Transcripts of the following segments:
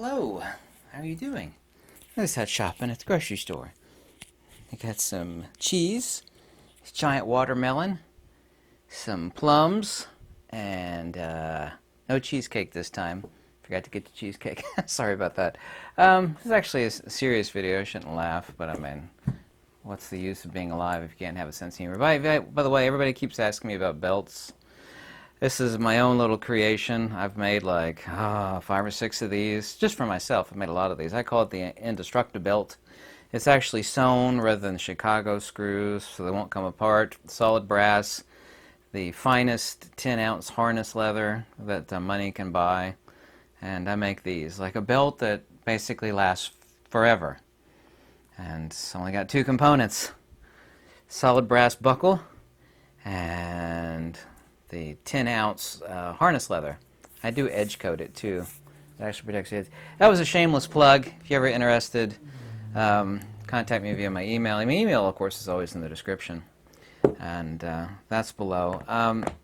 Hello, how are you doing? I just had shopping at the grocery store. I got some cheese, giant watermelon, some plums, and no cheesecake this time. Forgot to get the cheesecake. Sorry about that. This is actually a serious video. I shouldn't laugh, but I mean, what's the use of being alive if you can't have a sense of humor? By the way, everybody keeps asking me about belts. This is my own little creation. I've made like 5 or 6 of these just for myself. I've made a lot of these. I call it the indestructible belt. It's actually sewn rather than Chicago screws, so they won't come apart. Solid brass, the finest 10-ounce harness leather that money can buy. And I make these like a belt that basically lasts forever. And it's only got 2 components. Solid brass buckle and the 10-ounce harness leather. I do edge coat it too. It actually protects the edge. That was a shameless plug. If you're ever interested, contact me via my email. My email, of course, is always in the description. And that's below.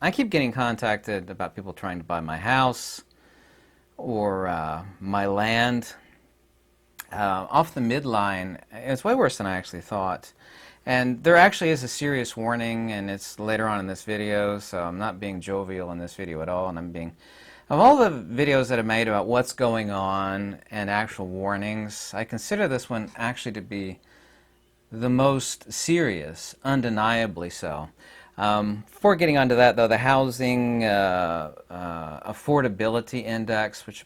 I keep getting contacted about people trying to buy my house or my land. Off the midline, it's way worse than I actually thought. And there actually is a serious warning, and it's later on in this video, so I'm not being jovial in this video at all, and I'm being... Of all the videos that I've made about what's going on and actual warnings, I consider this one actually to be the most serious, undeniably so. Before getting onto that, though, the Housing Affordability Index, which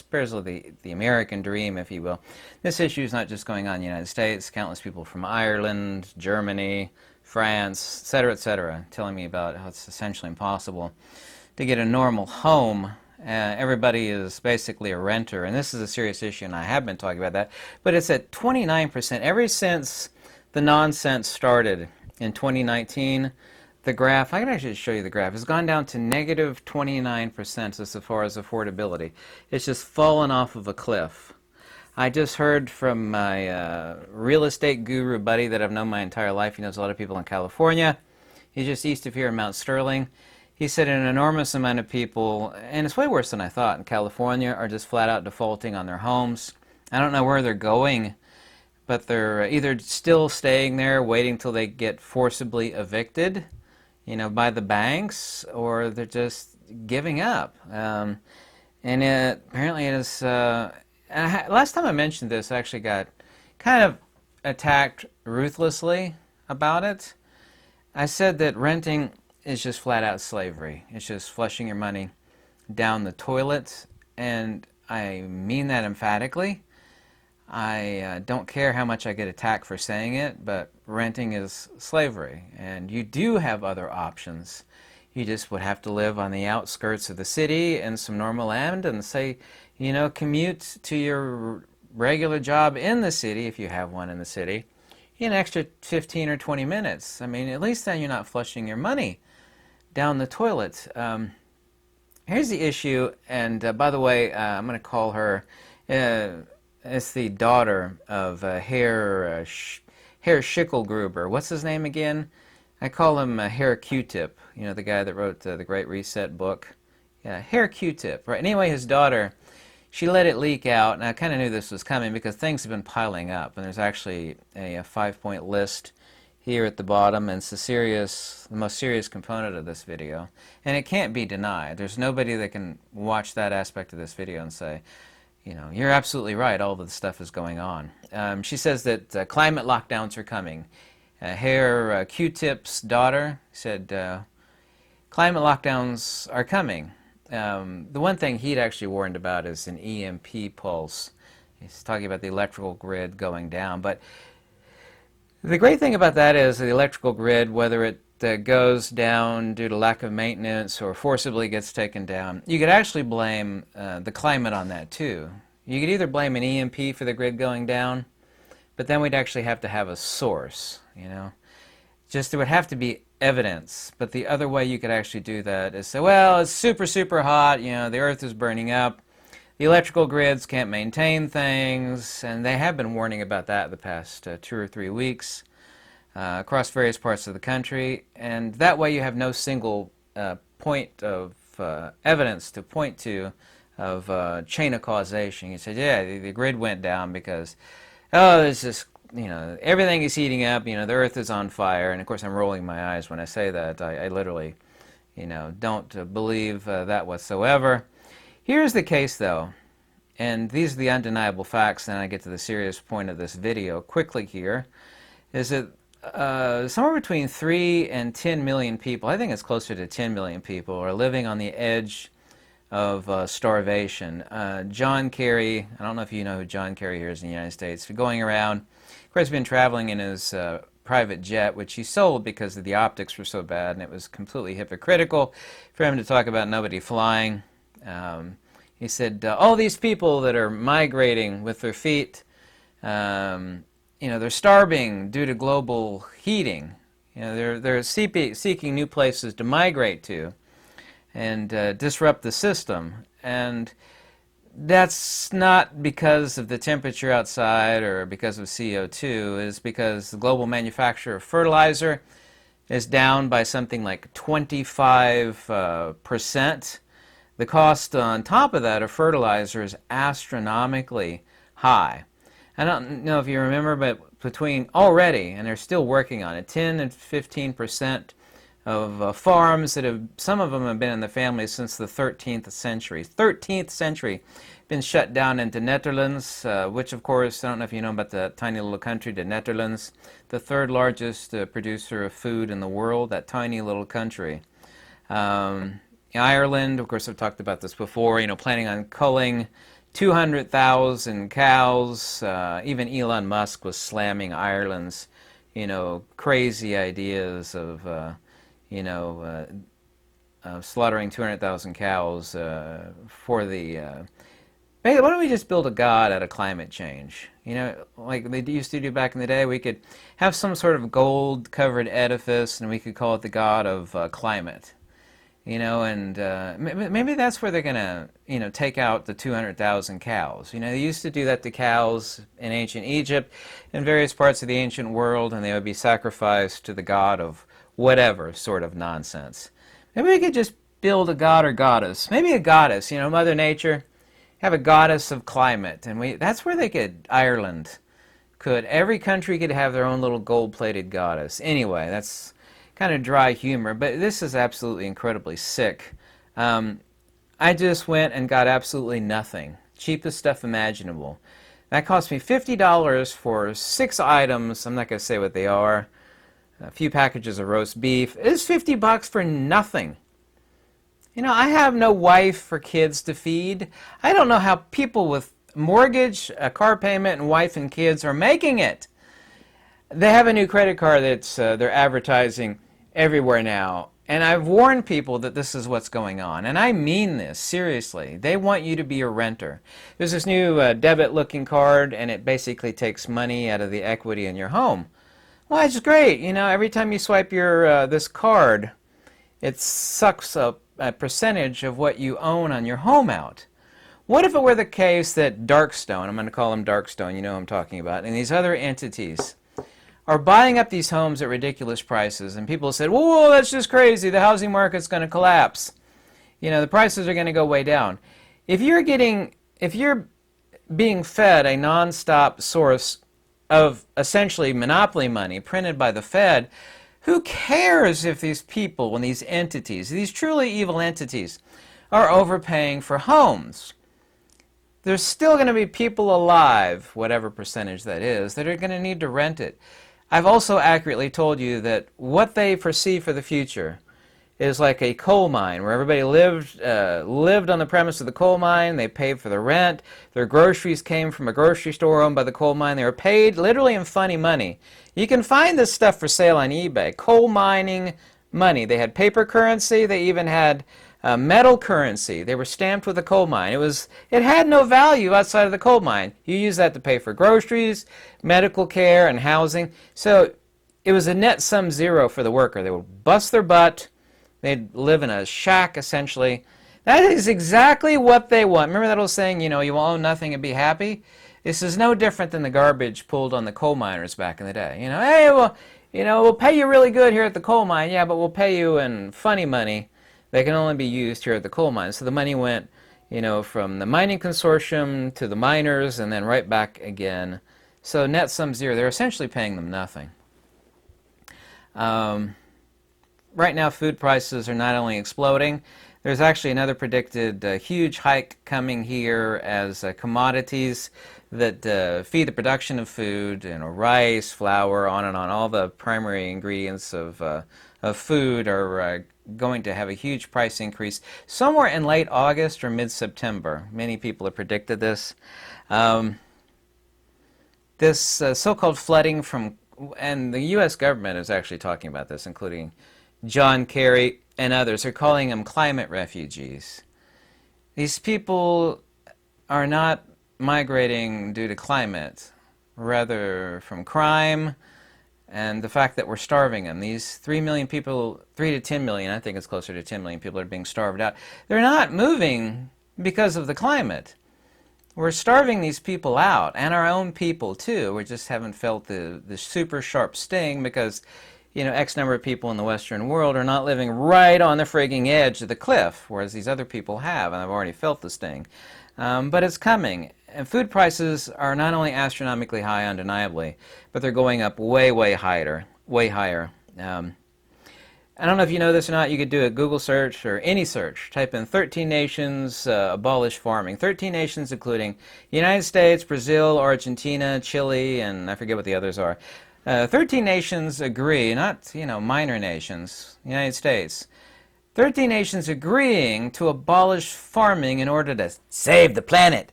bears the American dream, if you will. This issue is not just going on in the United States. Countless people from Ireland, Germany, France, etc., telling me about how it's essentially impossible to get a normal home. Everybody is basically a renter, and this is a serious issue, and I have been talking about that. But it's at 29%. Ever since the nonsense started in 2019, the graph, I can actually show you the graph, has gone down to negative 29% as far as affordability. It's just fallen off of a cliff. I just heard from my real estate guru buddy that I've known my entire life. He knows a lot of people in California. He's just east of here in Mount Sterling. He said an enormous amount of people, and it's way worse than I thought, in California are just flat out defaulting on their homes. I don't know where they're going, but they're either still staying there waiting till they get forcibly evicted, by the banks, or they're just giving up. And apparently it is... last time I mentioned this, I actually got kind of attacked ruthlessly about it. I said that renting is just flat out slavery. It's just flushing your money down the toilet, and I mean that emphatically. I don't care how much I get attacked for saying it, but renting is slavery, and you do have other options. You just would have to live on the outskirts of the city and some normal land and say, commute to your regular job in the city, if you have one in the city, an extra 15 or 20 minutes. I mean, at least then you're not flushing your money down the toilet. Here's the issue, and by the way, I'm going to call her... it's the daughter of Herr Schicklgruber. What's his name again? I call him Herr Q-Tip. The guy that wrote the Great Reset book. Yeah, Herr Q-Tip. Right. Anyway, his daughter, she let it leak out, and I kind of knew this was coming because things have been piling up. And there's actually a 5-point list here at the bottom, and it's the most serious component of this video. And it can't be denied. There's nobody that can watch that aspect of this video and say, you're absolutely right, all of this stuff is going on. She says that climate lockdowns are coming. Herr Q-Tip's daughter said climate lockdowns are coming. The one thing he'd actually warned about is an EMP pulse. He's talking about the electrical grid going down. But the great thing about that is the electrical grid, whether it goes down due to lack of maintenance or forcibly gets taken down, you could actually blame the climate on that too. You could either blame an EMP for the grid going down, but then we'd actually have to have a source, Just there would have to be evidence. But the other way you could actually do that is say, well, it's super, super hot, the earth is burning up, the electrical grids can't maintain things, and they have been warning about that the past 2 or 3 weeks. Across various parts of the country, and that way you have no single point of evidence to point to chain of causation. He said, yeah, the grid went down because, oh, it's just, everything is heating up, the earth is on fire. And of course I'm rolling my eyes when I say that. I literally, don't believe that whatsoever. Here's the case though, and these are the undeniable facts, and I get to the serious point of this video quickly here, is that somewhere between 3 and 10 million people, I think it's closer to 10 million people, are living on the edge of starvation. John Kerry, I don't know if you know who John Kerry is in the United States, going around, of course, he's been traveling in his private jet, which he sold because the optics were so bad, and it was completely hypocritical for him to talk about nobody flying. He said, all these people that are migrating with their feet, they're starving due to global heating. They're seeking new places to migrate to and disrupt the system. And that's not because of the temperature outside or because of CO2. It's because the global manufacture of fertilizer is down by something like 25%. The cost on top of that of fertilizer is astronomically high. I don't know if you remember, but between already, and they're still working on it, 10 and 15% of farms that have, some of them have been in the family since the 13th century. 13th century, been shut down into Netherlands, which of course, I don't know if you know about the tiny little country, the Netherlands, the third largest producer of food in the world, that tiny little country. Ireland, of course, I've talked about this before, planning on culling 200,000 cows. Even Elon Musk was slamming Ireland's, crazy ideas of, slaughtering 200,000 cows for the... Hey, why don't we just build a god out of climate change? Like they used to do back in the day, we could have some sort of gold-covered edifice, and we could call it the god of climate. And maybe that's where they're going to, take out the 200,000 cows. They used to do that to cows in ancient Egypt and various parts of the ancient world, and they would be sacrificed to the god of whatever sort of nonsense. Maybe we could just build a god or goddess. Maybe a goddess, Mother Nature, have a goddess of climate. And that's where they could, Ireland could, every country could have their own little gold-plated goddess. Anyway, that's kind of dry humor, but this is absolutely incredibly sick. I just went and got absolutely nothing. Cheapest stuff imaginable. That cost me $50 for 6 items. I'm not going to say what they are. A few packages of roast beef. It's $50 for nothing. I have no wife or kids to feed. I don't know how people with mortgage, a car payment, and wife and kids are making it. They have a new credit card that's they're advertising everywhere now. And I've warned people that this is what's going on. And I mean this, seriously. They want you to be a renter. There's this new debit-looking card, and it basically takes money out of the equity in your home. Well, it's great. Every time you swipe your this card, it sucks a percentage of what you own on your home out. What if it were the case that Darkstone, I'm going to call them Darkstone, you know who I'm talking about, and these other entities are buying up these homes at ridiculous prices, and people said, whoa, that's just crazy, the housing market's going to collapse. The prices are going to go way down. If you're being fed a non-stop source of essentially monopoly money printed by the Fed, who cares if these people and these entities, these truly evil entities, are overpaying for homes? There's still going to be people alive, whatever percentage that is, that are going to need to rent it. I've also accurately told you that what they foresee for the future is like a coal mine where everybody lived on the premise of the coal mine. They paid for the rent. Their groceries came from a grocery store owned by the coal mine. They were paid literally in funny money. You can find this stuff for sale on eBay. Coal mining money. They had paper currency. They even had metal currency. They were stamped with a coal mine. It had no value outside of the coal mine. You use that to pay for groceries, medical care, and housing. So it was a net sum zero for the worker. They would bust their butt. They'd live in a shack, essentially. That is exactly what they want. Remember that old saying, you will own nothing and be happy? This is no different than the garbage pulled on the coal miners back in the day. Hey, well, we'll pay you really good here at the coal mine. Yeah, but we'll pay you in funny money. They can only be used here at the coal mine. So the money went, you know, from the mining consortium to the miners and then right back again. So net sum zero. They're essentially paying them nothing. Right now, food prices are not only exploding, there's actually another predicted huge hike coming here as commodities that feed the production of food, you know, rice, flour, on and on, all the primary ingredients of food are going to have a huge price increase somewhere in late August or mid-September. Many people have predicted this. This so-called flooding from, and the U.S. government is actually talking about this, including John Kerry and others. They're calling them climate refugees. These people are not migrating due to climate, rather from crime and the fact that we're starving them. These 3 million people, 3 to 10 million, I think it's closer to 10 million people are being starved out. They're not moving because of the climate. We're starving these people out, and our own people too. We just haven't felt the super sharp sting because, you know, X number of people in the Western world are not living right on the frigging edge of the cliff, whereas these other people have, and I've already felt the sting. But it's coming. And food prices are not only astronomically high, undeniably, but they're going up way, way higher. Way higher. I don't know if you know this or not. You could do a Google search or any search. Type in 13 nations abolish farming. 13 nations including United States, Brazil, Argentina, Chile, and I forget what the others are. 13 nations agree, not, you know, minor nations, United States. 13 nations agreeing to abolish farming in order to save the planet.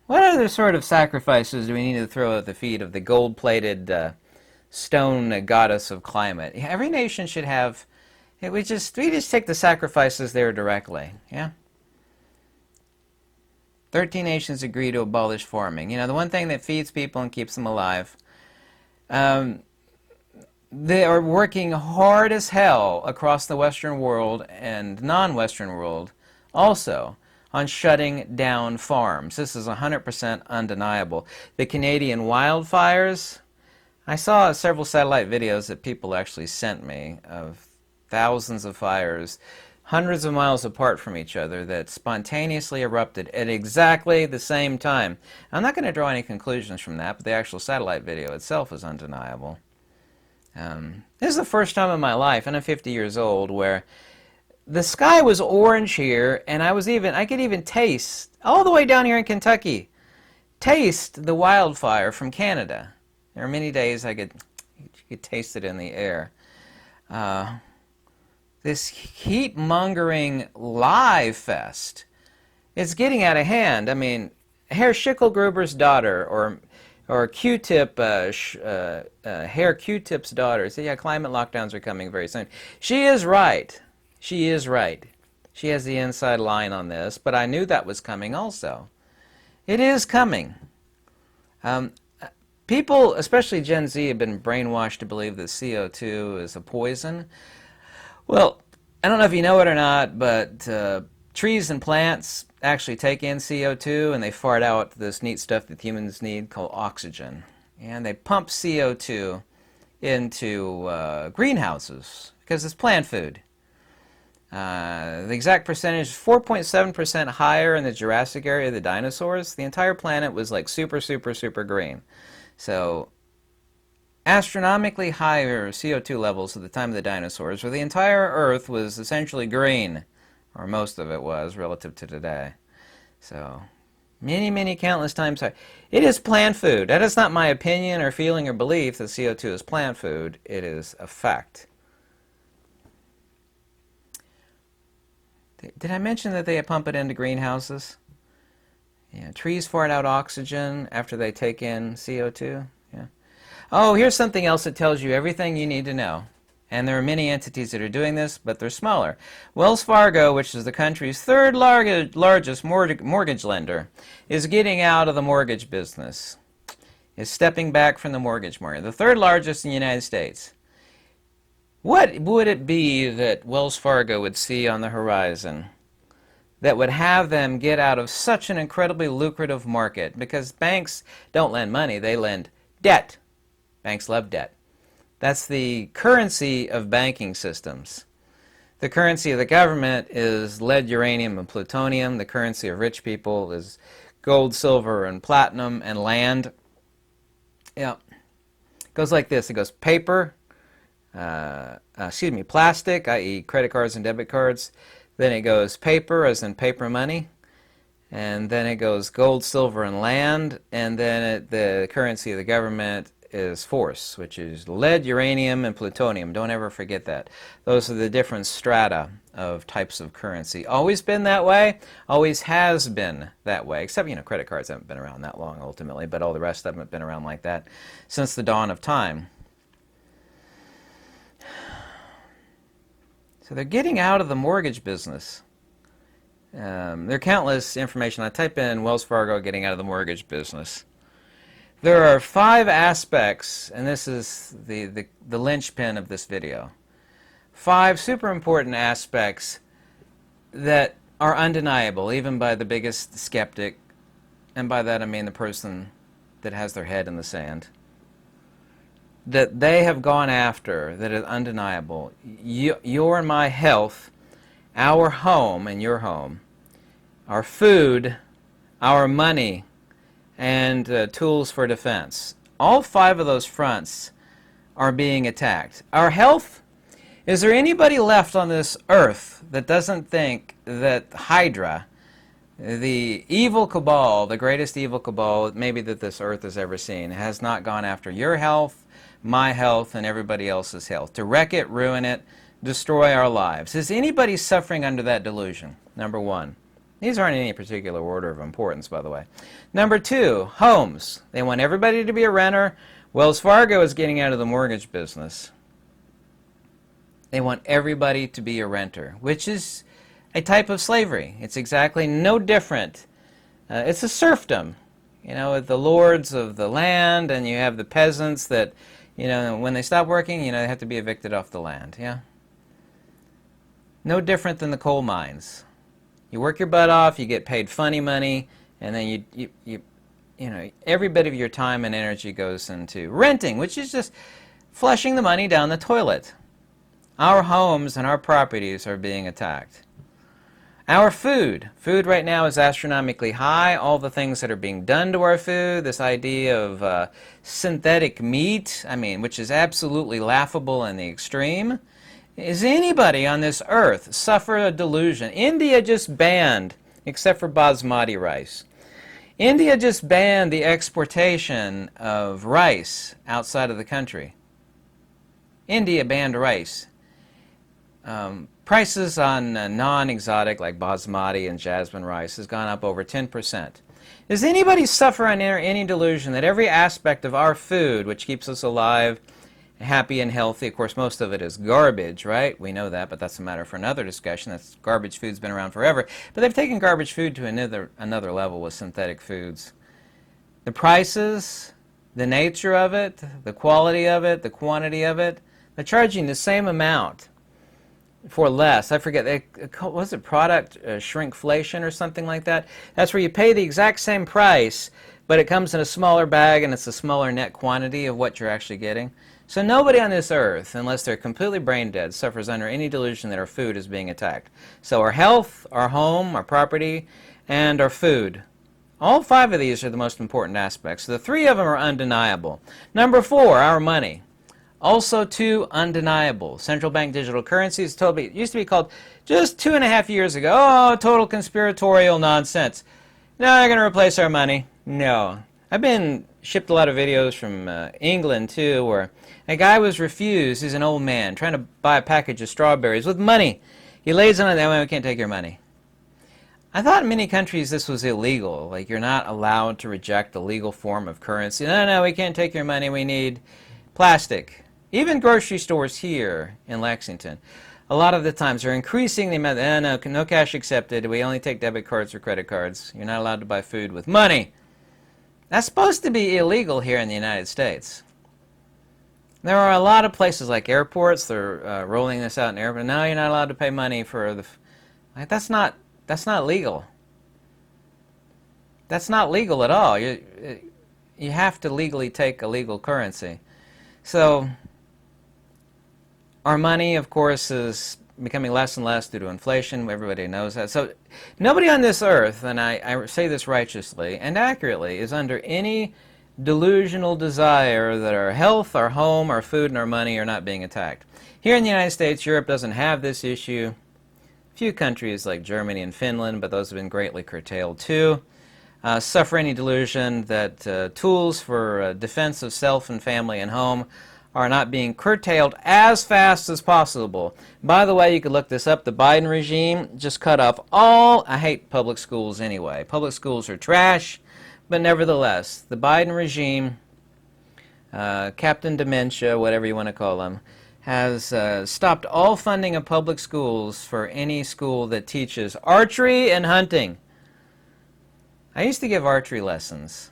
What other sort of sacrifices do we need to throw at the feet of the gold-plated stone goddess of climate? Every nation should have, we just take the sacrifices there directly, yeah? 13 nations agree to abolish farming. You know, the one thing that feeds people and keeps them alive. They are working hard as hell across the Western world and non-Western world also on shutting down farms. This is 100% undeniable. The Canadian wildfires, I saw several satellite videos that people actually sent me of thousands of fires, hundreds of miles apart from each other, that spontaneously erupted at exactly the same time. I'm not going to draw any conclusions from that, but the actual satellite video itself is undeniable. This is the first time in my life, and I'm 50 years old, where the sky was orange here, and I could even taste, all the way down here in Kentucky, taste the wildfire from Canada. There are many days you could taste it in the air. This heat-mongering lie fest is getting out of hand. I mean, Herr Schicklgruber's daughter, or Q-Tip, Herr Q-Tip's daughter, said, yeah, climate lockdowns are coming very soon. She is right. She is right. She has the inside line on this, but I knew that was coming also. It is coming. People, especially Gen Z, have been brainwashed to believe that CO2 is a poison. Well, I don't know if you know it or not, but trees and plants actually take in CO2 and they fart out this neat stuff that humans need called oxygen. And they pump CO2 into greenhouses because it's plant food. The exact percentage is 4.7% higher in the Jurassic area of the dinosaurs. The entire planet was like super, super, super green. So astronomically higher CO2 levels at the time of the dinosaurs, where the entire Earth was essentially green, or most of it was, relative to today. So many, many countless times higher. It is plant food. That is not my opinion or feeling or belief that CO2 is plant food. It is a fact. Did I mention that they pump it into greenhouses? Yeah, trees fart out oxygen after they take in CO2. Yeah. Oh, here's something else that tells you everything you need to know. And there are many entities that are doing this, but they're smaller. Wells Fargo, which is the country's third largest mortgage lender, is getting out of the mortgage business, is stepping back from the mortgage market. The third largest in the United States. What would it be that Wells Fargo would see on the horizon that would have them get out of such an incredibly lucrative market? Because banks don't lend money, they lend debt. Banks love debt. That's the currency of banking systems. The currency of the government is lead, uranium, and plutonium. The currency of rich people is gold, silver, and platinum, and land. Yeah. It goes like this. It goes paper, plastic, i.e. credit cards and debit cards. Then it goes paper, as in paper money. And then it goes gold, silver, and land. And then the currency of the government is force, which is lead, uranium, and plutonium. Don't ever forget that. Those are the different strata of types of currency. Always been that way, always has been that way, except, credit cards haven't been around that long ultimately, but all the rest haven't been around like that since the dawn of time. So they're getting out of the mortgage business. There are countless information. I type in Wells Fargo getting out of the mortgage business. There are 5 aspects, and this is the linchpin of this video. 5 super important aspects that are undeniable, even by the biggest skeptic, and by that I mean the person that has their head in the sand, that they have gone after, that is undeniable. Your and my health, our home and your home, our food, our money, and tools for defense. All 5 of those fronts are being attacked. Our health, is there anybody left on this earth that doesn't think that Hydra, the evil cabal, the greatest evil cabal maybe that this earth has ever seen, has not gone after your health, my health, and everybody else's health, to wreck it, ruin it, destroy our lives? Is anybody suffering under that delusion? Number 1. These aren't in any particular order of importance, by the way. Number 2, homes. They want everybody to be a renter. Wells Fargo is getting out of the mortgage business. They want everybody to be a renter, which is a type of slavery. It's exactly no different. It's a serfdom. The lords of the land, and you have the peasants that, when they stop working, they have to be evicted off the land. Yeah. No different than the coal mines. You work your butt off, you get paid funny money, and then every bit of your time and energy goes into renting, which is just flushing the money down the toilet. Our homes and our properties are being attacked. Our food. Food right now is astronomically high. All the things that are being done to our food, this idea of synthetic meat, which is absolutely laughable in the extreme. Is anybody on this earth suffer a delusion? India just banned, except for basmati rice. India just banned the exportation of rice outside of the country. India banned rice. Prices on non-exotic like basmati and jasmine rice has gone up over 10%. Does anybody suffer under any delusion that every aspect of our food, which keeps us alive, happy and healthy, of course most of it is garbage, right? We know that, but that's a matter for another discussion. That's garbage food's been around forever. But they've taken garbage food to another level with synthetic foods. The prices, the nature of it, the quality of it, the quantity of it, they're charging the same amount for less. I forget, was it product shrinkflation or something like that? That's where you pay the exact same price, but it comes in a smaller bag and it's a smaller net quantity of what you're actually getting. So nobody on this earth, unless they're completely brain dead, suffers under any delusion that our food is being attacked. So our health, our home, our property, and our food. All 5 of these are the most important aspects. The 3 of them are undeniable. Number 4, our money. Also 2, undeniable. Central bank digital currencies. It used to be called, just 2.5 years ago, total conspiratorial nonsense. No, they're going to replace our money. No. I've been shipped a lot of videos from England, too, where a guy was refused. He's an old man trying to buy a package of strawberries with money. He lays on it, that way we can't take your money. I thought in many countries this was illegal. Like, you're not allowed to reject a legal form of currency. No, we can't take your money. We need plastic. Even grocery stores here in Lexington, a lot of the times they're increasing the amount. No cash accepted. We only take debit cards or credit cards. You're not allowed to buy food with money. That's supposed to be illegal here in the United States. There are a lot of places like airports. They're rolling this out in airports. No, you're not allowed to pay money for the. That's not legal. That's not legal at all. You have to legally take a legal currency. So our money, of course, is becoming less and less due to inflation. Everybody knows that. So nobody on this earth, and I say this righteously and accurately, is under any delusional desire that our health, our home, our food, and our money are not being attacked. Here in the United States, Europe doesn't have this issue. A few countries like Germany and Finland, but those have been greatly curtailed too, suffer any delusion that tools for defense of self and family and home are not being curtailed as fast as possible. By the way, you could look this up. The Biden regime just cut off all, I hate public schools anyway. Public schools are trash, but nevertheless, the Biden regime, Captain Dementia, whatever you want to call them, has stopped all funding of public schools for any school that teaches archery and hunting. I used to give archery lessons.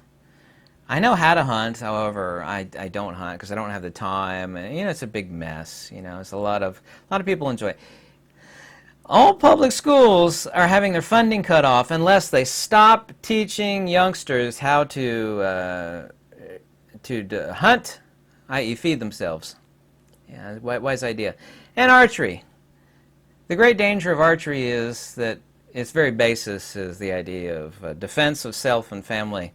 I know how to hunt, however, I don't hunt because I don't have the time, and it's a big mess. It's a lot of people enjoy it. All public schools are having their funding cut off unless they stop teaching youngsters how to hunt, i.e. feed themselves. Yeah, wise idea. And archery. The great danger of archery is that its very basis is the idea of defense of self and family.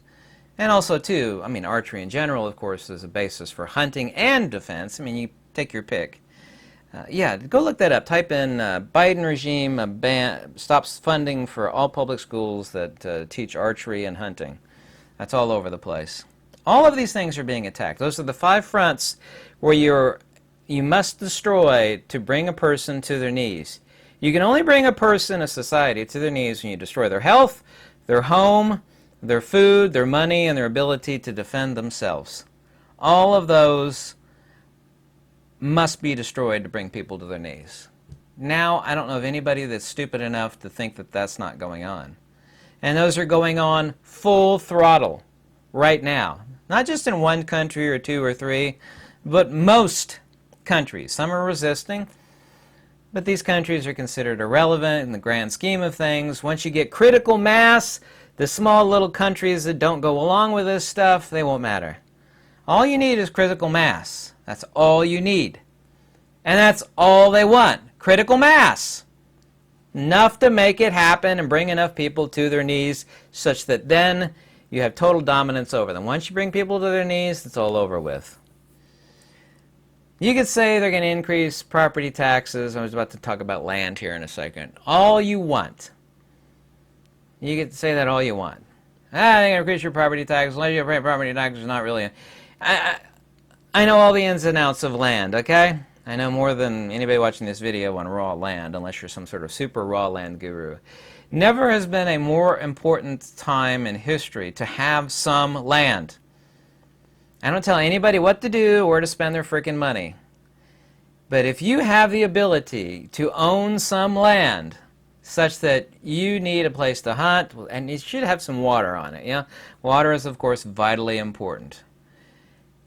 And also, too, archery in general, of course, is a basis for hunting and defense. You take your pick. Yeah, go look that up. Type in Biden regime stops funding for all public schools that teach archery and hunting. That's all over the place. All of these things are being attacked. Those are the 5 fronts where you must destroy to bring a person to their knees. You can only bring a person, a society, to their knees when you destroy their health, their home, their food, their money, and their ability to defend themselves. All of those must be destroyed to bring people to their knees. Now, I don't know of anybody that's stupid enough to think that that's not going on. And those are going on full throttle right now. Not just in one country or 2 or 3, but most countries. Some are resisting, but these countries are considered irrelevant in the grand scheme of things. Once you get critical mass, the small little countries that don't go along with this stuff, they won't matter. All you need is critical mass. That's all you need. And that's all they want. Critical mass. Enough to make it happen and bring enough people to their knees such that then you have total dominance over them. Once you bring people to their knees, it's all over with. You could say they're going to increase property taxes. I was about to talk about land here in a second. All you want. You get to say that all you want. They're going to increase your property taxes. Unless you pay property taxes, not really. I know all the ins and outs of land, okay? I know more than anybody watching this video on raw land, unless you're some sort of super raw land guru. Never has been a more important time in history to have some land. I don't tell anybody what to do or where to spend their freaking money. But if you have the ability to own some land, such that you need a place to hunt, and you should have some water on it, yeah? Water is, of course, vitally important.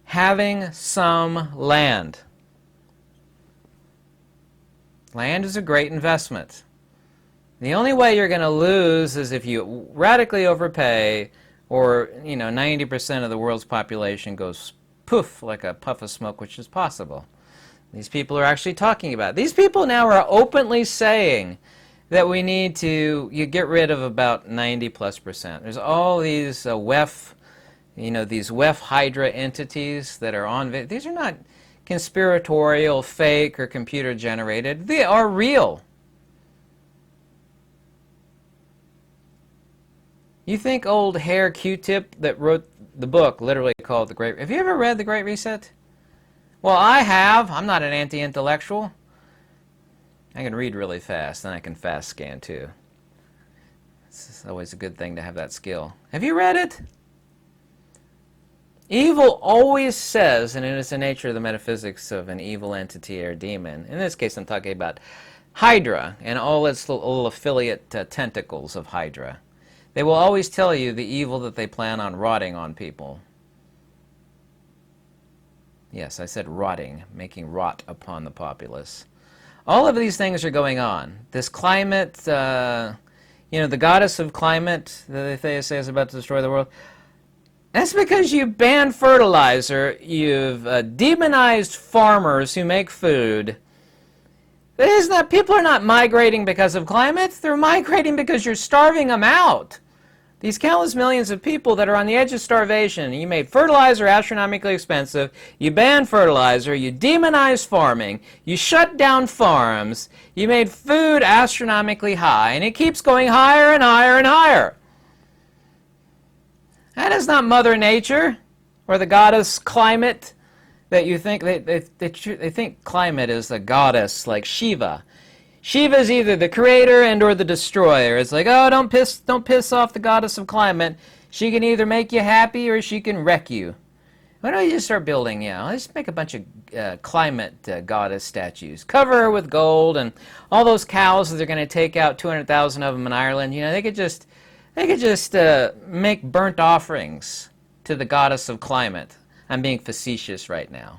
Having some land. Land is a great investment. The only way you're going to lose is if you radically overpay, or 90% of the world's population goes poof like a puff of smoke, which is possible. These people are actually talking about it. These people now are openly saying that we need to get rid of about 90+%. There's all these WEF, these WEF Hydra entities that are on. These are not conspiratorial, fake, or computer generated. They are real. You think old Hair Q-Tip that wrote the book, literally called The Great... Have you ever read The Great Reset? Well, I have. I'm not an anti-intellectual. I can read really fast, and I can fast scan too. It's always a good thing to have that skill. Have you read it? Evil always says, and it is the nature of the metaphysics of an evil entity or demon. In this case, I'm talking about Hydra and all its little affiliate tentacles of Hydra. They will always tell you the evil that they plan on rotting on people. Yes, I said rotting, making rot upon the populace. All of these things are going on. This climate, the goddess of climate that they say is about to destroy the world, that's because you banned fertilizer, you've demonized farmers who make food, Isn't that people are not migrating because of climate? They're migrating because you're starving them out. These countless millions of people that are on the edge of starvation. You made fertilizer astronomically expensive. You banned fertilizer. You demonized farming. You shut down farms. You made food astronomically high. And it keeps going higher and higher and higher. That is not Mother Nature or the goddess climate that you think. They think climate is the goddess like Shiva. Shiva is either the creator and or the destroyer. It's like, oh, don't piss off the goddess of climate. She can either make you happy or she can wreck you. Why don't you just start building, let's make a bunch of climate goddess statues. Cover her with gold, and all those cows that they're going to take out, 200,000 of them in Ireland, they could just make burnt offerings to the goddess of climate. I'm being facetious right now.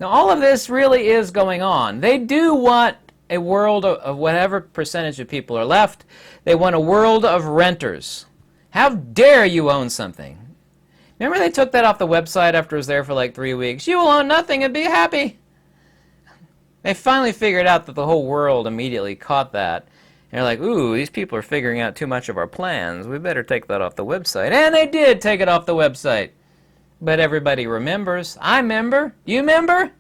Now, all of this really is going on. They do want a world of whatever percentage of people are left. They want a world of renters. How dare you own something? Remember they took that off the website after it was there for like 3 weeks? You will own nothing and be happy. They finally figured out that the whole world immediately caught that. And they're like, ooh, these people are figuring out too much of our plans. We better take that off the website. And they did take it off the website. But everybody remembers. I remember. You remember?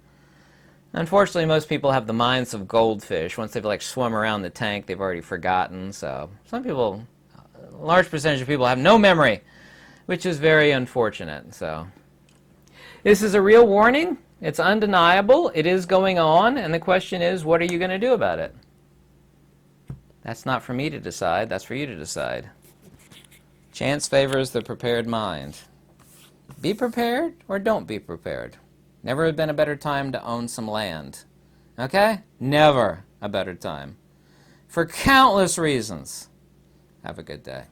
Unfortunately, most people have the minds of goldfish. Once they've swum around the tank, they've already forgotten. So some people, a large percentage of people have no memory, which is very unfortunate. So this is a real warning. It's undeniable. It is going on. And the question is, what are you going to do about it? That's not for me to decide. That's for you to decide. Chance favors the prepared mind. Be prepared or don't be prepared. Never had been a better time to own some land. Okay? Never a better time. For countless reasons. Have a good day.